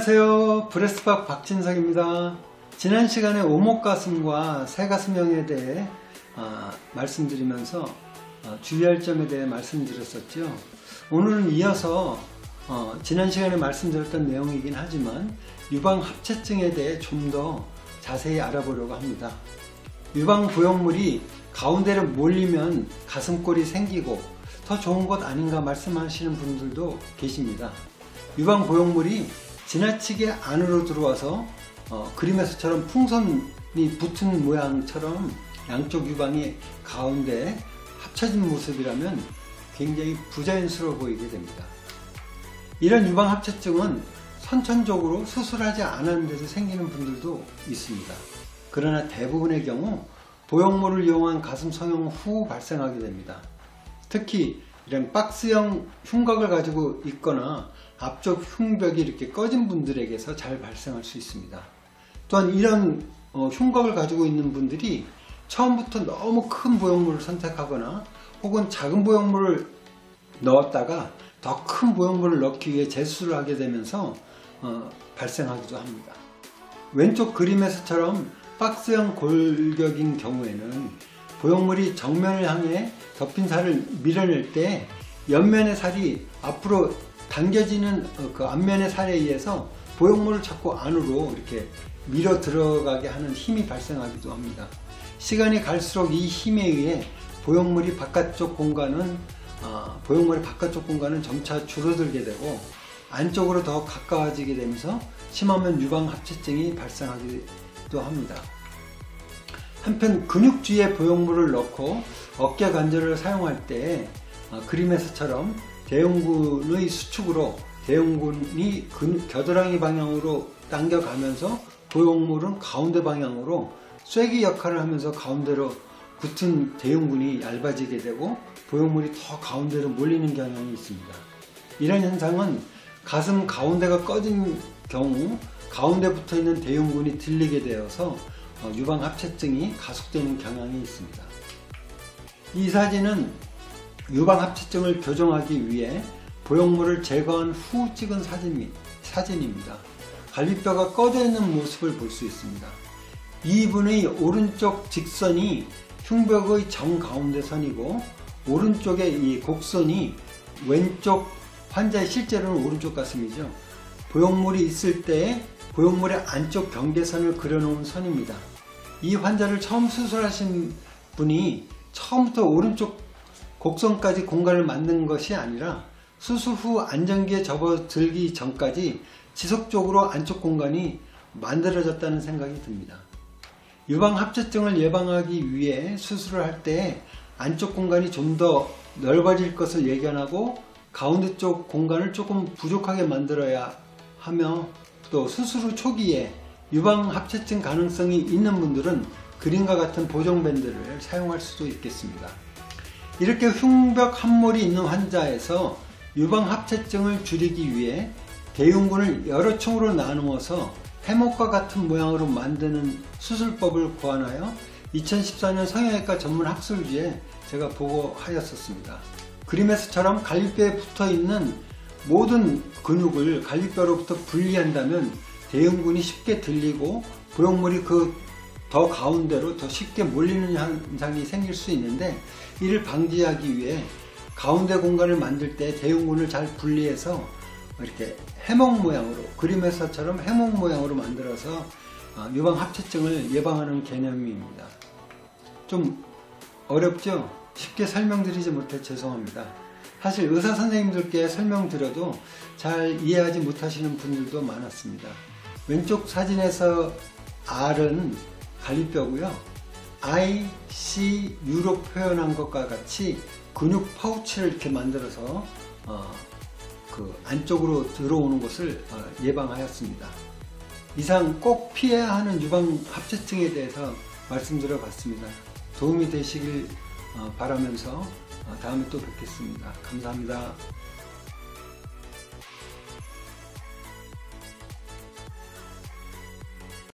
안녕하세요. 브레스박 박진석입니다. 지난 시간에 오목가슴과 새가슴형에 대해 말씀드리면서 주의할 점에 대해 말씀드렸었죠. 오늘은 이어서 지난 시간에 말씀드렸던 내용이긴 하지만 유방합체증에 대해 좀 더 자세히 알아보려고 합니다. 유방부용물이 가운데로 몰리면 가슴골이 생기고 더 좋은 것 아닌가 말씀하시는 분들도 계십니다. 유방부용물이 지나치게 안으로 들어와서 그림에서처럼 풍선이 붙은 모양처럼 양쪽 유방이 가운데 합쳐진 모습이라면 굉장히 부자연스러워 보이게 됩니다. 이런 유방합체증은 선천적으로 수술하지 않았는데도 생기는 분들도 있습니다. 그러나 대부분의 경우 보형물을 이용한 가슴 성형 후 발생하게 됩니다. 특히 이런 박스형 흉곽을 가지고 있거나 앞쪽 흉벽이 이렇게 꺼진 분들에게서 잘 발생할 수 있습니다. 또한 이런 흉곽을 가지고 있는 분들이 처음부터 너무 큰 보형물을 선택하거나 혹은 작은 보형물을 넣었다가 더 큰 보형물을 넣기 위해 재수술을 하게 되면서 발생하기도 합니다. 왼쪽 그림에서처럼 박스형 골격인 경우에는 보형물이 정면을 향해 덮인 살을 밀어낼 때 옆면의 살이 앞으로 당겨지는 그 앞면의 살에 의해서 보형물을 자꾸 안으로 이렇게 밀어 들어가게 하는 힘이 발생하기도 합니다. 시간이 갈수록 이 힘에 의해 보형물의 바깥쪽 공간은 점차 줄어들게 되고 안쪽으로 더 가까워지게 되면서 심하면 유방합체증이 발생하기도 합니다. 한편 근육주위에 보형물을 넣고 어깨 관절을 사용할 때 그림에서처럼 대흉근의 수축으로 대흉근이 겨드랑이 방향으로 당겨가면서 보형물은 가운데 방향으로 쐐기 역할을 하면서 가운데로 붙은 대흉근이 얇아지게 되고 보형물이 더 가운데로 몰리는 경향이 있습니다. 이런 현상은 가슴 가운데가 꺼진 경우 가운데 붙어있는 대흉근이 들리게 되어서 유방합체증이 가속되는 경향이 있습니다. 이 사진은 유방합체증을 교정하기 위해 보형물을 제거한 후 찍은 사진입니다. 갈비뼈가 꺼져 있는 모습을 볼 수 있습니다. 이분의 오른쪽 직선이 흉벽의 정가운데 선이고 오른쪽의 이 곡선이 왼쪽 환자의 실제로는 오른쪽 가슴이죠. 보형물이 있을 때 보형물의 안쪽 경계선을 그려놓은 선입니다. 이 환자를 처음 수술하신 분이 처음부터 오른쪽 곡선까지 공간을 만든 것이 아니라 수술 후 안정기에 접어들기 전까지 지속적으로 안쪽 공간이 만들어졌다는 생각이 듭니다. 유방합체증을 예방하기 위해 수술을 할 때 안쪽 공간이 좀 더 넓어질 것을 예견하고 가운데 쪽 공간을 조금 부족하게 만들어야 하며 또 수술 후 초기에 유방합체증 가능성이 있는 분들은 그림과 같은 보정밴드를 사용할 수도 있겠습니다. 이렇게 흉벽 함몰이 있는 환자에서 유방합체증을 줄이기 위해 대흉근을 여러 층으로 나누어서 해먹과 같은 모양으로 만드는 수술법을 고안하여 2014년 성형외과 전문 학술지에 제가 보고하였었습니다. 그림에서처럼 갈비뼈에 붙어있는 모든 근육을 갈비뼈로부터 분리한다면 대흉근이 쉽게 들리고 보형물이 더 가운데로 더 쉽게 몰리는 현상이 생길 수 있는데 이를 방지하기 위해 가운데 공간을 만들 때 대흉근을 잘 분리해서 이렇게 해먹 모양으로 그림에서처럼 해먹 모양으로 만들어서 유방합체증을 예방하는 개념입니다. 좀 어렵죠? 쉽게 설명드리지 못해 죄송합니다. 사실 의사 선생님들께 설명드려도 잘 이해하지 못하시는 분들도 많았습니다. 왼쪽 사진에서 R은 갈비뼈고요. I, C, U로 표현한 것과 같이 근육 파우치를 이렇게 만들어서 그 안쪽으로 들어오는 것을 예방하였습니다. 이상 꼭 피해야 하는 유방합체증에 대해서 말씀드려 봤습니다. 도움이 되시길 바라면서 다음에 또 뵙겠습니다. 감사합니다.